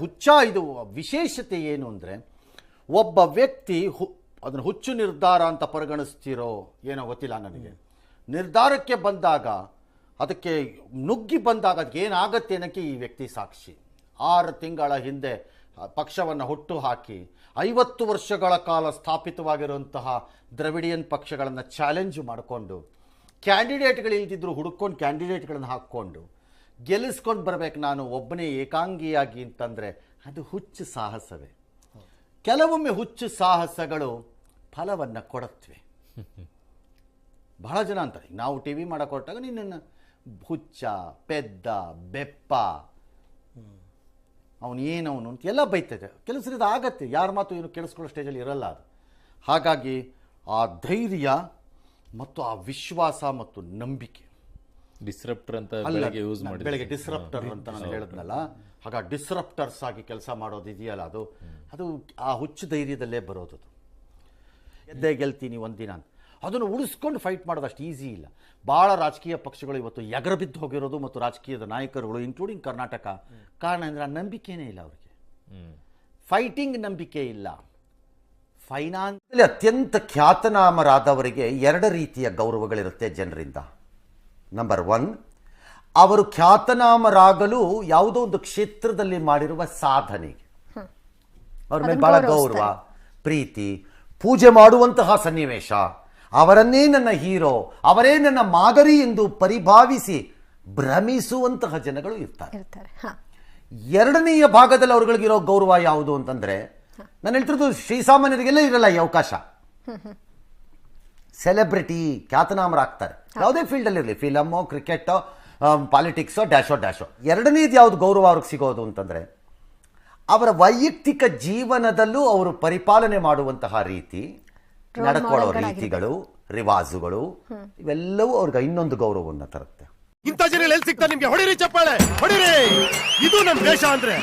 ಹುಚ್ಚ ಇದು ವಿಶೇಷತೆ ಏನು ಅಂದರೆ, ಒಬ್ಬ ವ್ಯಕ್ತಿ ಅದನ್ನು ಹುಚ್ಚು ನಿರ್ಧಾರ ಅಂತ ಪರಿಗಣಿಸ್ತಿರೋ ಏನೋ ಗೊತ್ತಿಲ್ಲ ನನಗೆ. ನಿರ್ಧಾರಕ್ಕೆ ಬಂದಾಗ, ಅದಕ್ಕೆ ನುಗ್ಗಿ ಬಂದಾಗ ಅದಕ್ಕೆ ಏನಾಗತ್ತೆ ಅನ್ನೋಕ್ಕೆ ಈ ವ್ಯಕ್ತಿ ಸಾಕ್ಷಿ. 6 ತಿಂಗಳ ಹಿಂದೆ ಪಕ್ಷವನ್ನು ಹುಟ್ಟು ಹಾಕಿ 50 ವರ್ಷಗಳ ಕಾಲ ಸ್ಥಾಪಿತವಾಗಿರುವಂತಹ ದ್ರವಿಡಿಯನ್ ಪಕ್ಷಗಳನ್ನು ಚಾಲೆಂಜ್ ಮಾಡಿಕೊಂಡು, ಕ್ಯಾಂಡಿಡೇಟ್ಗಳಿಲ್ದಿದ್ರು ಹುಡುಕೊಂಡು ಕ್ಯಾಂಡಿಡೇಟ್ಗಳನ್ನು ಹಾಕ್ಕೊಂಡು ಗೆಲ್ಲಿಸ್ಕೊಂಡು ಬರಬೇಕು ನಾನು ಒಬ್ಬನೇ ಏಕಾಂಗಿಯಾಗಿ ಅಂತಂದರೆ ಅದು ಹುಚ್ಚು ಸಾಹಸವೇ. ಕೆಲವೊಮ್ಮೆ ಹುಚ್ಚು ಸಾಹಸಗಳು ಫಲವನ್ನು ಕೊಡುತ್ತವೆ. ಬಹಳ ಜನ ಅಂತಾರೆ, ನಾವು ಟಿ ವಿ ಮಾಡೋಕೆ ಹೊರಟಾಗ ನಿನ್ನನ್ನು ಹುಚ್ಚ, ಪೆದ್ದ, ಬೆಪ್ಪ, ಅವನು ಏನವನು ಅಂತ ಎಲ್ಲ ಬೈತದೆ. ಕೆಲವು ಸರಿ ಇದು ಆಗತ್ತೆ, ಯಾರ ಮಾತು ಏನು ಕೇಳಿಸ್ಕೊಳ್ಳೋ ಸ್ಟೇಜಲ್ಲಿ ಇರಲ್ಲ ಅದು. ಹಾಗಾಗಿ ಆ ಧೈರ್ಯ ಮತ್ತು ಆ ವಿಶ್ವಾಸ ಮತ್ತು ನಂಬಿಕೆ, ಡಿಸ್ರಪ್ಟರ್ ಅಂತ ಬೆಳಗ್ಗೆ ಡಿಸ್ರಪ್ಟರ್ ಅಂತ ನಾನು ಹೇಳಿದ್ನಲ್ಲ, ಹಾಗ ಡಿಸ್ರಪ್ಟರ್ಸ್ ಆಗಿ ಕೆಲಸ ಮಾಡೋದು ಇದೆಯಲ್ಲ, ಅದು ಆ ಹುಚ್ಚು ಧೈರ್ಯದಲ್ಲೇ ಬರೋದು. ಗೆದ್ದೇ ಗೆಲ್ತೀನಿ ಒಂದಿನ ಅಂತ ಅದನ್ನು ಉಳಿಸ್ಕೊಂಡು ಫೈಟ್ ಮಾಡೋದು ಅಷ್ಟು ಈಸಿ ಇಲ್ಲ. ಭಾಳ ರಾಜಕೀಯ ಪಕ್ಷಗಳು ಇವತ್ತು ಎಗರು ಬಿದ್ದು ಹೋಗಿರೋದು ಮತ್ತು ರಾಜಕೀಯದ ನಾಯಕರುಗಳು ಇನ್ಕ್ಲೂಡಿಂಗ್ ಕರ್ನಾಟಕ, ಕಾರಣ ಅಂದರೆ ಆ ನಂಬಿಕೆನೇ ಇಲ್ಲ ಅವರಿಗೆ. ಫೈಟಿಂಗ್ ನಂಬಿಕೆ ಇಲ್ಲ. ಫೈನಾನ್ಸಲ್ಲಿ ಅತ್ಯಂತ ಖ್ಯಾತನಾಮರಾದವರಿಗೆ 2 ರೀತಿಯ ಗೌರವಗಳಿರುತ್ತೆ ಜನರಿಂದ. ನಂಬರ್ 1, ಅವರು ಖ್ಯಾತನಾಮರಾಗಲು ಯಾವುದೋ ಒಂದು ಕ್ಷೇತ್ರದಲ್ಲಿ ಮಾಡಿರುವ ಸಾಧನೆಗೆ ಅವ್ರ ಮೇಲೆ ಬಹಳ ಗೌರವ, ಪ್ರೀತಿ, ಪೂಜೆ ಮಾಡುವಂತಹ ಸನ್ನಿವೇಶ, ಅವರನ್ನೇ ನನ್ನ ಹೀರೋ, ಅವರೇ ನನ್ನ ಮಾದರಿ ಎಂದು ಪರಿಭಾವಿಸಿ ಭ್ರಮಿಸುವಂತಹ ಜನಗಳು ಇರ್ತಾರೆ. 2ನೆಯ ಭಾಗದಲ್ಲಿ ಅವ್ರಗಳಿಗಿರೋ ಗೌರವ ಯಾವುದು ಅಂತಂದ್ರೆ, ನಾನು ಹೇಳ್ತಿರೋದು ಶ್ರೀಸಾಮಾನ್ಯರಿಗೆಲ್ಲ ಇರಲ್ಲ ಈ ಅವಕಾಶ. ಸೆಲೆಬ್ರಿಟಿ ಖ್ಯಾತನಾಮರಾಗ್ತಾರೆ ಯಾವುದೇ ಫೀಲ್ಡಲ್ಲಿ ಇರಲಿ, ಫಿಲಮೋ, ಕ್ರಿಕೆಟೋ, ಪಾಲಿಟಿಕ್ಸೋ, ಡ್ಯಾಶೋ. 2ನೇದು ಯಾವುದು ಗೌರವ ಅವ್ರಿಗೆ ಸಿಗೋದು ಅಂತಂದರೆ, ಅವರ ವೈಯಕ್ತಿಕ ಜೀವನದಲ್ಲೂ ಅವರು ಪರಿಪಾಲನೆ ಮಾಡುವಂತಹ ರೀತಿ, ನಡ್ಕೊಳ್ಳೋ ರೀತಿಗಳು, ರಿವಾಜುಗಳು, ಇವೆಲ್ಲವೂ ಅವ್ರಿಗೆ ಇನ್ನೊಂದು ಗೌರವವನ್ನು ತರುತ್ತೆ. ಇಂಥ ಜನ ಎಲ್ಲಿ ಸಿಗ್ತಾರೆ ನಿಮ್ಗೆ? ಹೊಡಿರಿ ಚಪ್ಪಾಳೆ, ಹೊಡಿರಿ. ಇದು ನಮ್ಮ ದೇಶ ಅಂದ್ರೆ.